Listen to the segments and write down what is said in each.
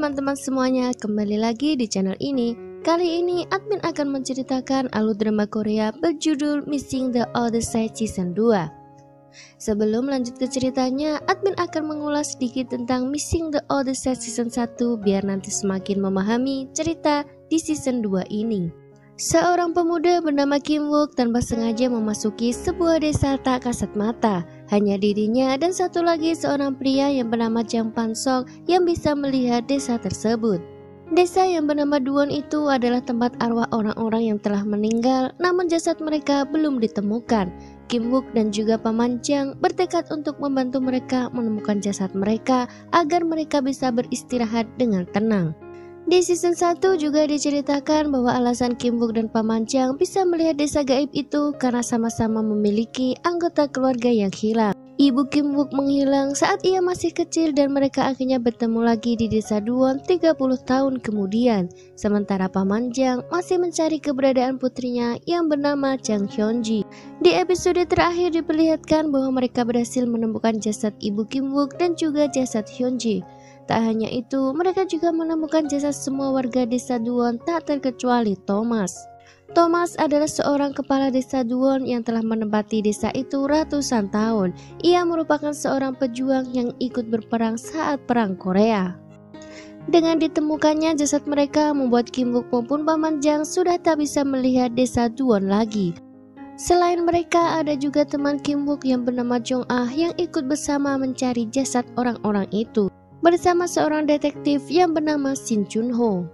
teman-teman semuanya, kembali lagi di channel ini. Kali ini admin akan menceritakan alur drama Korea berjudul Missing the Other Side Season 2. Sebelum lanjut ke ceritanya, admin akan mengulas sedikit tentang Missing the Other Side Season 1 biar nanti semakin memahami cerita di Season 2 ini. Seorang pemuda bernama Kim Wook tanpa sengaja memasuki sebuah desa tak kasat mata. Hanya dirinya dan satu lagi seorang pria yang bernama Jang Pan-sok yang bisa melihat desa tersebut. Desa yang bernama Duwon itu adalah tempat arwah orang-orang yang telah meninggal, namun jasad mereka belum ditemukan. Kim Wook dan juga Paman Jang bertekad untuk membantu mereka menemukan jasad mereka agar mereka bisa beristirahat dengan tenang. Di season 1 juga diceritakan bahwa alasan Kim Wook dan Paman Jang bisa melihat desa gaib itu karena sama-sama memiliki anggota keluarga yang hilang. Ibu Kim Wook menghilang saat ia masih kecil dan mereka akhirnya bertemu lagi di desa Duwon 30 tahun kemudian. Sementara Paman Jang masih mencari keberadaan putrinya yang bernama Jang Hyunji. Di episode terakhir diperlihatkan bahwa mereka berhasil menemukan jasad ibu Kim Wook dan juga jasad Hyunji. Tak hanya itu, mereka juga menemukan jasad semua warga desa Duwon tak terkecuali Thomas. Thomas adalah seorang kepala desa Duwon yang telah menempati desa itu ratusan tahun. Ia merupakan seorang pejuang yang ikut berperang saat Perang Korea. Dengan ditemukannya jasad mereka membuat Kim Wook maupun Paman Jang sudah tak bisa melihat desa Duwon lagi. Selain mereka, ada juga teman Kim Wook yang bernama Jong Ah yang ikut bersama mencari jasad orang-orang itu bersama seorang detektif yang bernama Shin Chun Ho.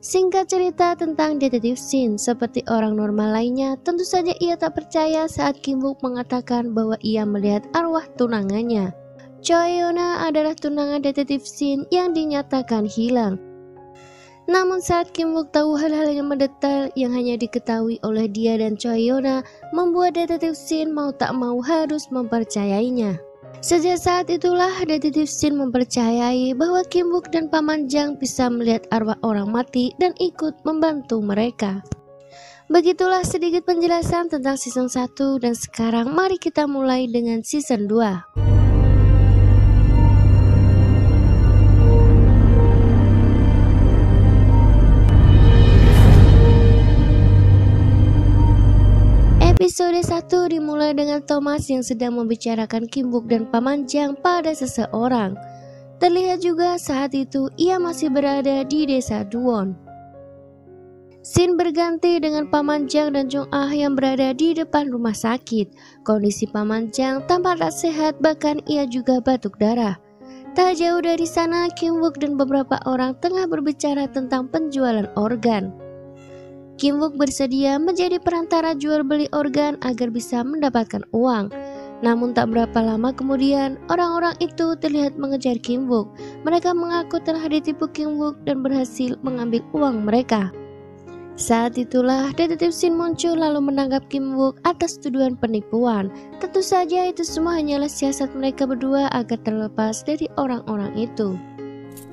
Singkat cerita tentang detektif Shin, seperti orang normal lainnya, tentu saja ia tak percaya saat Kim Wook mengatakan bahwa ia melihat arwah tunangannya. Choi Yona adalah tunangan detektif Shin yang dinyatakan hilang. Namun saat Kim Wook tahu hal-hal yang mendetail yang hanya diketahui oleh dia dan Choi Yona, membuat detektif Shin mau tak mau harus mempercayainya. Sejak saat itulah detektif Shin mempercayai bahwa Kim Wook dan Paman Jang bisa melihat arwah orang mati dan ikut membantu mereka. Begitulah sedikit penjelasan tentang season 1 dan sekarang mari kita mulai dengan season 2. Episode 1 dimulai dengan Thomas yang sedang membicarakan Kim Wook dan Paman Jang pada seseorang. Terlihat juga saat itu ia masih berada di desa Duwon. Scene berganti dengan Paman Jang dan Jong Ah yang berada di depan rumah sakit. Kondisi Paman Jang tampak tak sehat, bahkan ia juga batuk darah. Tak jauh dari sana, Kim Wook dan beberapa orang tengah berbicara tentang penjualan organ. Kim Wook bersedia menjadi perantara jual beli organ agar bisa mendapatkan uang. Namun tak berapa lama kemudian, orang-orang itu terlihat mengejar Kim Wook. Mereka mengaku telah ditipu Kim Wook dan berhasil mengambil uang mereka. Saat itulah detektif Shin muncul lalu menangkap Kim Wook atas tuduhan penipuan. Tentu saja itu semua hanyalah siasat mereka berdua agar terlepas dari orang-orang itu.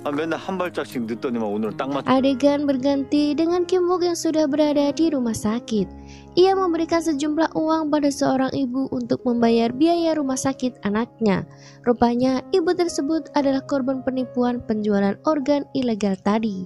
맨날 한 발짝씩 늦더니만 오늘 딱 맞. Adegan berganti dengan Kim Wook yang sudah berada di rumah sakit. Ia memberikan sejumlah uang pada seorang ibu untuk membayar biaya rumah sakit anaknya. Rupanya ibu tersebut adalah korban penipuan penjualan organ ilegal tadi.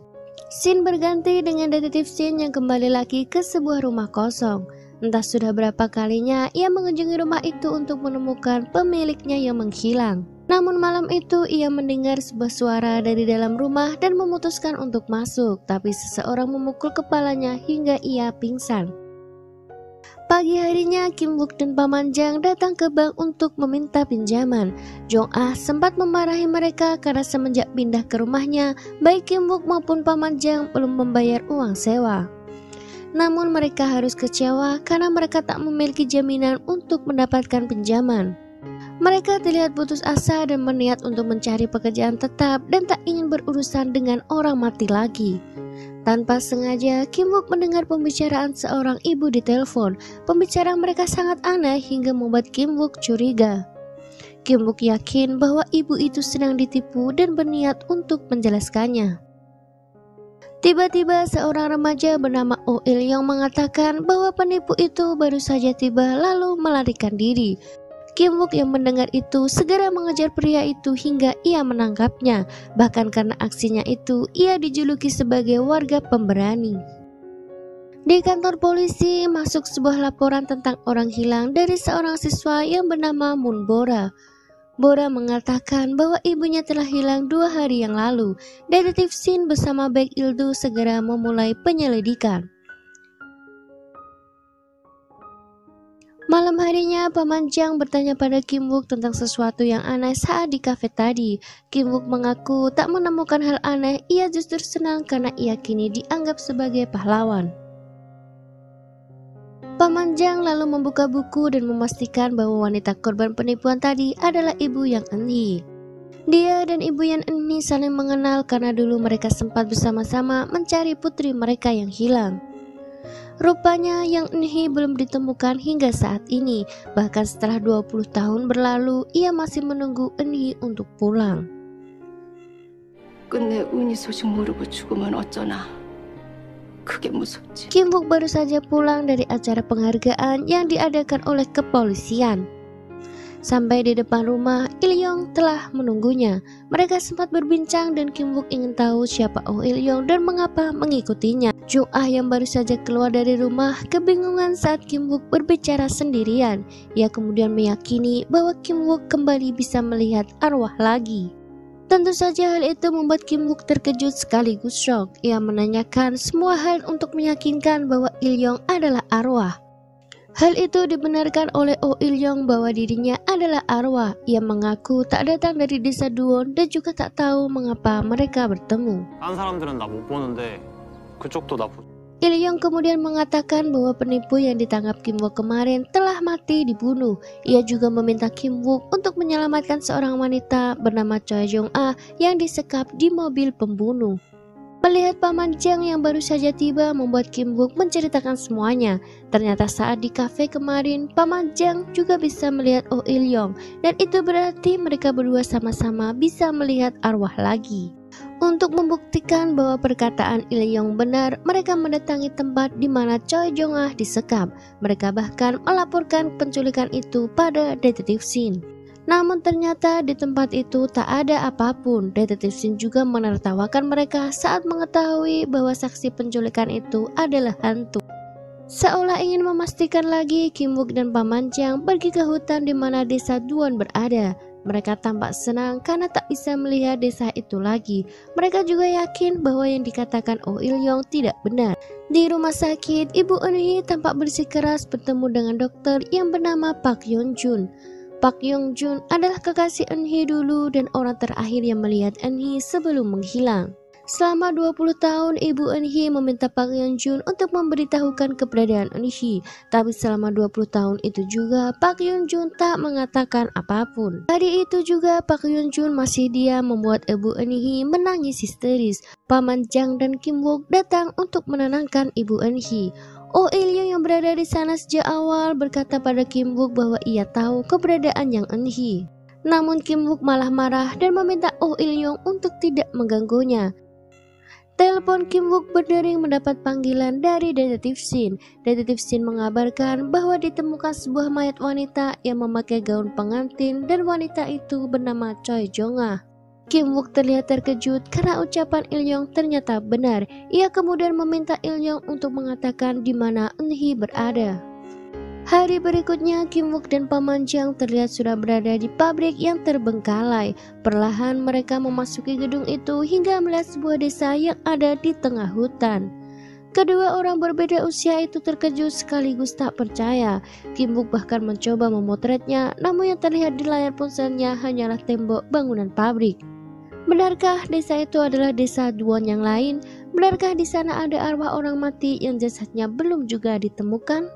Scene berganti dengan detektif Shin yang kembali lagi ke sebuah rumah kosong. Entah sudah berapa kalinya ia mengunjungi rumah itu untuk menemukan pemiliknya yang menghilang. Namun malam itu ia mendengar sebuah suara dari dalam rumah dan memutuskan untuk masuk, tapi seseorang memukul kepalanya hingga ia pingsan. Pagi harinya Kim Wook dan Paman Jang datang ke bank untuk meminta pinjaman. Jong Ah sempat memarahi mereka karena semenjak pindah ke rumahnya, baik Kim Wook maupun Paman Jang belum membayar uang sewa. Namun mereka harus kecewa karena mereka tak memiliki jaminan untuk mendapatkan pinjaman. Mereka terlihat putus asa dan berniat untuk mencari pekerjaan tetap dan tak ingin berurusan dengan orang mati lagi. Tanpa sengaja, Kim Wook mendengar pembicaraan seorang ibu di telepon. Pembicaraan mereka sangat aneh hingga membuat Kim Wook curiga. Kim Wook yakin bahwa ibu itu sedang ditipu dan berniat untuk menjelaskannya. Tiba-tiba seorang remaja bernama Oh Il yang mengatakan bahwa penipu itu baru saja tiba lalu melarikan diri. Kim Wook yang mendengar itu segera mengejar pria itu hingga ia menangkapnya. Bahkan karena aksinya itu, ia dijuluki sebagai warga pemberani. Di kantor polisi masuk sebuah laporan tentang orang hilang dari seorang siswa yang bernama Moon Bora. Bora mengatakan bahwa ibunya telah hilang 2 hari yang lalu. Detektif Shin bersama Baek Il-do segera memulai penyelidikan. Malam harinya, Paman Jang bertanya pada Kim Wook tentang sesuatu yang aneh saat di kafe tadi. Kim Wook mengaku tak menemukan hal aneh, ia justru senang karena ia kini dianggap sebagai pahlawan. Paman Jang lalu membuka buku dan memastikan bahwa wanita korban penipuan tadi adalah ibu Yang Eun-hee. Dia dan ibu Yang Eun-hee saling mengenal karena dulu mereka sempat bersama-sama mencari putri mereka yang hilang. Rupanya Yang Eun-hee belum ditemukan hingga saat ini. Bahkan setelah 20 tahun berlalu, ia masih menunggu Eun-hee untuk pulang. 끝내 운이 소식 모르고 죽으면 어쩌나. 그게 무섭지. Kim Wook baru saja pulang dari acara penghargaan yang diadakan oleh kepolisian. Sampai di depan rumah, Il-yong telah menunggunya. Mereka sempat berbincang dan Kim Wook ingin tahu siapa Oh Il-yong dan mengapa mengikutinya. Jung-ah yang baru saja keluar dari rumah kebingungan saat Kim Wook berbicara sendirian. Ia kemudian meyakini bahwa Kim Wook kembali bisa melihat arwah lagi. Tentu saja hal itu membuat Kim Wook terkejut sekaligus shock. Ia menanyakan semua hal untuk meyakinkan bahwa Il-yong adalah arwah. Hal itu dibenarkan oleh Oh Il-yong bahwa dirinya adalah arwah. Ia mengaku tak datang dari desa Duwon dan juga tak tahu mengapa mereka bertemu. 딴 사람들은 나 못 보는데 그쪽도 나 보. Il-yong kemudian mengatakan bahwa penipu yang ditangkap Kim Wook kemarin telah mati dibunuh. Ia juga meminta Kim Wook untuk menyelamatkan seorang wanita bernama Choi Jong-ah yang disekap di mobil pembunuh. Melihat Paman Jang yang baru saja tiba membuat Kim Wook menceritakan semuanya. Ternyata saat di kafe kemarin, Paman Jang juga bisa melihat Oh Il-yong dan itu berarti mereka berdua sama-sama bisa melihat arwah lagi. Untuk membuktikan bahwa perkataan Il-yong benar, mereka mendatangi tempat di mana Choi Jong-ah disekap. Mereka bahkan melaporkan penculikan itu pada Detektif Shin. Namun ternyata di tempat itu tak ada apapun. Detektif Shin juga menertawakan mereka saat mengetahui bahwa saksi penculikan itu adalah hantu. Seolah ingin memastikan lagi, Kim Wook dan Paman Jang pergi ke hutan di mana desa Duwon berada. Mereka tampak senang karena tak bisa melihat desa itu lagi. Mereka juga yakin bahwa yang dikatakan Oh Il-yong tidak benar. Di rumah sakit, Ibu Eun-hee tampak bersikeras bertemu dengan dokter yang bernama Park Yeon-jun. Park Yeon-jun adalah kekasih Eun-hee dulu dan orang terakhir yang melihat Eun-hee sebelum menghilang. Selama 20 tahun, Ibu Eun-hee meminta Park Yeon-jun untuk memberitahukan keberadaan Eun-hee. Tapi selama 20 tahun itu juga, Park Yeon-jun tak mengatakan apapun. Hari itu juga, Park Yeon-jun masih diam membuat Ibu Eun-hee menangis histeris. Paman Jang dan Kim Wook datang untuk menenangkan Ibu Eun-hee. Oh Il-yong yang berada di sana sejak awal berkata pada Kim Wook bahwa ia tahu keberadaan Yang Eun-hee. Namun Kim Wook malah marah dan meminta Oh Il-yong untuk tidak mengganggunya. Telepon Kim Wook berdering mendapat panggilan dari Detektif Shin. Detektif Shin mengabarkan bahwa ditemukan sebuah mayat wanita yang memakai gaun pengantin dan wanita itu bernama Choi Jong-ah. Kim Wook terlihat terkejut karena ucapan Il-yong ternyata benar. Ia kemudian meminta Il-yong untuk mengatakan di mana Eun-hee berada. Hari berikutnya, Kim Wook dan Paman Jang terlihat sudah berada di pabrik yang terbengkalai. Perlahan mereka memasuki gedung itu hingga melihat sebuah desa yang ada di tengah hutan. Kedua orang berbeda usia itu terkejut sekaligus tak percaya. Kim Wook bahkan mencoba memotretnya, namun yang terlihat di layar ponselnya hanyalah tembok bangunan pabrik. Benarkah desa itu adalah desa Duwon yang lain? Benarkah di sana ada arwah orang mati yang jasadnya belum juga ditemukan?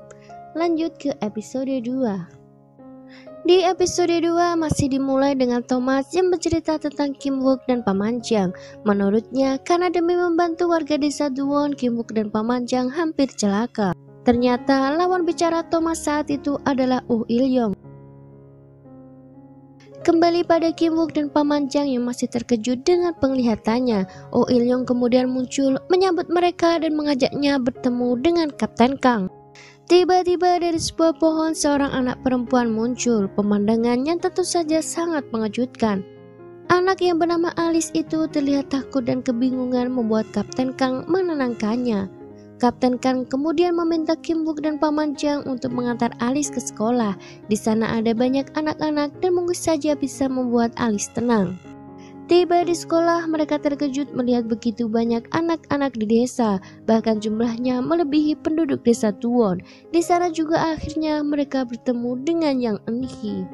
Lanjut ke episode 2. Di episode 2 masih dimulai dengan Thomas yang bercerita tentang Kim Wook dan Paman Jang. Menurutnya, karena demi membantu warga desa Duwon, Kim Wook dan Paman Jang hampir celaka. Ternyata lawan bicara Thomas saat itu adalah Oh Il-yong. Kembali pada Kim Wook dan Paman Jang yang masih terkejut dengan penglihatannya. Oh Il-yong kemudian muncul menyambut mereka dan mengajaknya bertemu dengan Kapten Kang. Tiba-tiba dari sebuah pohon seorang anak perempuan muncul, pemandangan yang tentu saja sangat mengejutkan. Anak yang bernama Alice itu terlihat takut dan kebingungan membuat Kapten Kang menenangkannya. Kapten Kang kemudian meminta Kim Wook dan Paman Jang untuk mengantar Alice ke sekolah. Di sana ada banyak anak-anak dan mungkin saja bisa membuat Alice tenang. Tiba di sekolah, mereka terkejut melihat begitu banyak anak-anak di desa, bahkan jumlahnya melebihi penduduk desa Tuwon. Di sana juga akhirnya mereka bertemu dengan Yang Eun-hee.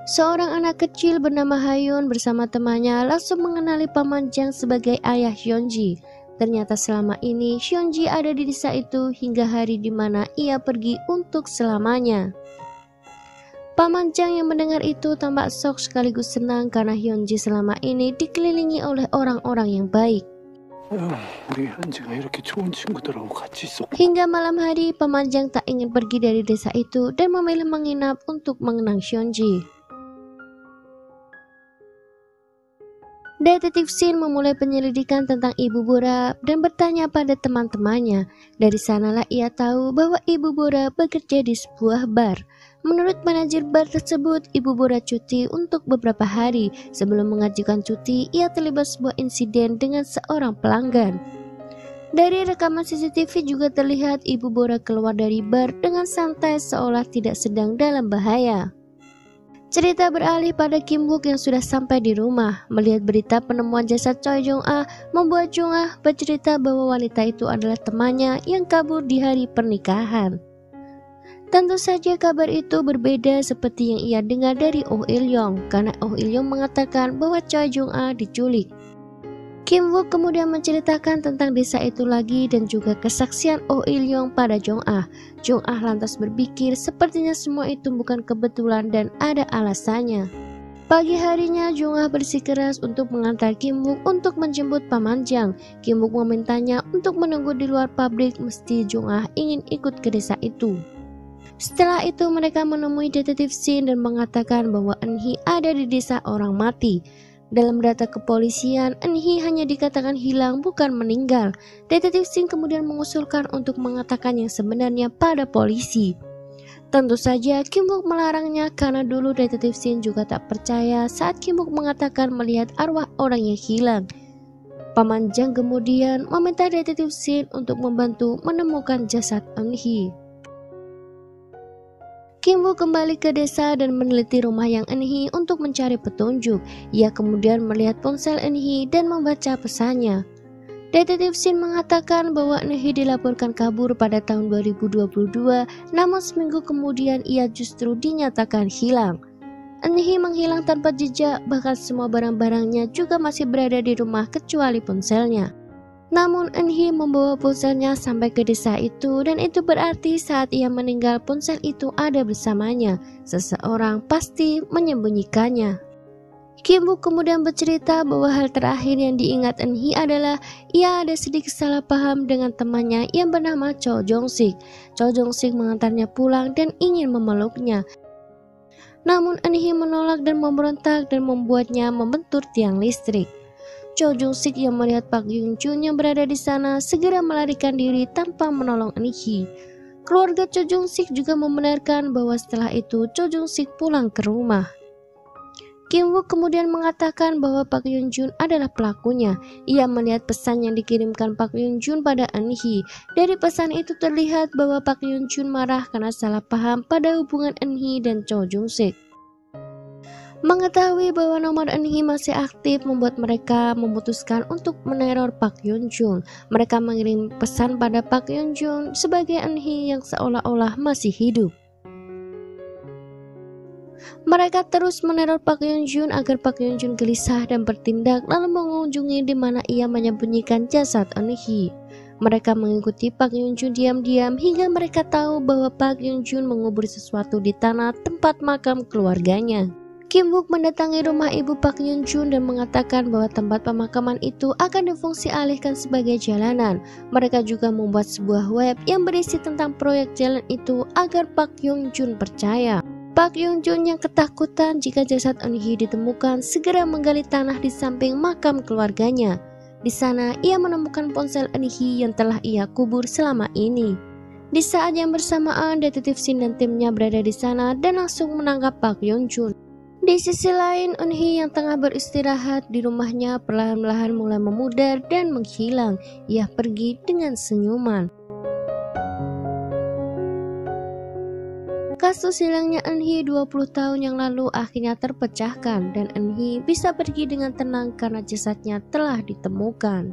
Seorang anak kecil bernama Haeun bersama temannya langsung mengenali Paman Jang sebagai ayah Hyunji. Ternyata selama ini Hyunji ada di desa itu hingga hari di mana ia pergi untuk selamanya. Paman Jang yang mendengar itu tampak shock sekaligus senang karena Hyunji selama ini dikelilingi oleh orang-orang yang baik. Hingga malam hari, Paman Jang tak ingin pergi dari desa itu dan memilih menginap untuk mengenang Hyunji. Detektif Shin memulai penyelidikan tentang Ibu Bora dan bertanya pada teman-temannya. Dari sanalah ia tahu bahwa Ibu Bora bekerja di sebuah bar. Menurut manajer bar tersebut, Ibu Bora cuti untuk beberapa hari. Sebelum mengajukan cuti, ia terlibat sebuah insiden dengan seorang pelanggan. Dari rekaman CCTV juga terlihat Ibu Bora keluar dari bar dengan santai seolah tidak sedang dalam bahaya. Cerita beralih pada Kim Wook yang sudah sampai di rumah. Melihat berita penemuan jasad Choi Jong-ah membuat Jong-ah bercerita bahwa wanita itu adalah temannya yang kabur di hari pernikahan. Tentu saja kabar itu berbeda seperti yang ia dengar dari Oh Il-yong, karena Oh Il-yong mengatakan bahwa Choi Jong-ah diculik. Kim Wook kemudian menceritakan tentang desa itu lagi dan juga kesaksian Oh Il-yong pada Jong-ah. Jong-ah lantas berpikir sepertinya semua itu bukan kebetulan dan ada alasannya. Pagi harinya Jong-ah bersikeras untuk mengantar Kim Wook untuk menjemput Paman Jang. Kim Wook memintanya untuk menunggu di luar pabrik meski Jong-ah ingin ikut ke desa itu. Setelah itu mereka menemui detektif Shin dan mengatakan bahwa Eun-hee ada di desa orang mati. Dalam data kepolisian, Eun-hee hanya dikatakan hilang bukan meninggal. Detektif Shin kemudian mengusulkan untuk mengatakan yang sebenarnya pada polisi. Tentu saja Kim Wook melarangnya karena dulu detektif Shin juga tak percaya saat Kim Wook mengatakan melihat arwah orang yang hilang. Paman Jang kemudian meminta detektif Shin untuk membantu menemukan jasad Eun-hee. Kim Wook kembali ke desa dan meneliti rumah yang Eun-hee untuk mencari petunjuk. Ia kemudian melihat ponsel Eun-hee dan membaca pesannya. Detektif Shin mengatakan bahwa Eun-hee dilaporkan kabur pada tahun 2022, namun seminggu kemudian ia justru dinyatakan hilang. Eun-hee menghilang tanpa jejak, bahkan semua barang-barangnya juga masih berada di rumah kecuali ponselnya. Namun Eun-hee membawa ponselnya sampai ke desa itu dan itu berarti saat ia meninggal ponsel itu ada bersamanya. Seseorang pasti menyembunyikannya. Kim Wook kemudian bercerita bahwa hal terakhir yang diingat Eun-hee adalah ia ada sedikit salah paham dengan temannya yang bernama Cho Jong-sik. Cho Jong-sik mengantarnya pulang dan ingin memeluknya. Namun Eun-hee menolak dan memberontak dan membuatnya membentur tiang listrik. Cho Jong-sik yang melihat Park Hyung-jun yang berada di sana segera melarikan diri tanpa menolong Eun-hee. Keluarga Cho Jong-sik juga membenarkan bahwa setelah itu Cho Jong-sik pulang ke rumah. Kim Wook kemudian mengatakan bahwa Park Hyung-jun adalah pelakunya. Ia melihat pesan yang dikirimkan Park Hyung-jun pada Eun-hee. Dari pesan itu terlihat bahwa Park Hyung-jun marah karena salah paham pada hubungan Eun-hee dan Cho Jong-sik. Mengetahui bahwa nomor Eun-hee masih aktif membuat mereka memutuskan untuk meneror Park Hyung-jun. Mereka mengirim pesan pada Park Hyung-jun sebagai Eun-hee yang seolah-olah masih hidup. Mereka terus meneror Park Hyung-jun agar Park Hyung-jun gelisah dan bertindak lalu mengunjungi di mana ia menyembunyikan jasad Eun-hee. Mereka mengikuti Park Hyung-jun diam-diam hingga mereka tahu bahwa Park Hyung-jun mengubur sesuatu di tanah tempat makam keluarganya. Kim Wook mendatangi rumah ibu Park Hyung-jun dan mengatakan bahwa tempat pemakaman itu akan difungsi alihkan sebagai jalanan. Mereka juga membuat sebuah web yang berisi tentang proyek jalan itu agar Park Hyung-jun percaya. Park Hyung-jun yang ketakutan jika jasad Eun-hee ditemukan segera menggali tanah di samping makam keluarganya. Di sana ia menemukan ponsel Eun-hee yang telah ia kubur selama ini. Di saat yang bersamaan, detektif Shin dan timnya berada di sana dan langsung menangkap Park Yeon Jun. Di sisi lain, Eun Hee yang tengah beristirahat di rumahnya perlahan-lahan mulai memudar dan menghilang. Ia pergi dengan senyuman. Kasus hilangnya Eun Hee 20 tahun yang lalu akhirnya terpecahkan dan Eun Hee bisa pergi dengan tenang karena jasadnya telah ditemukan.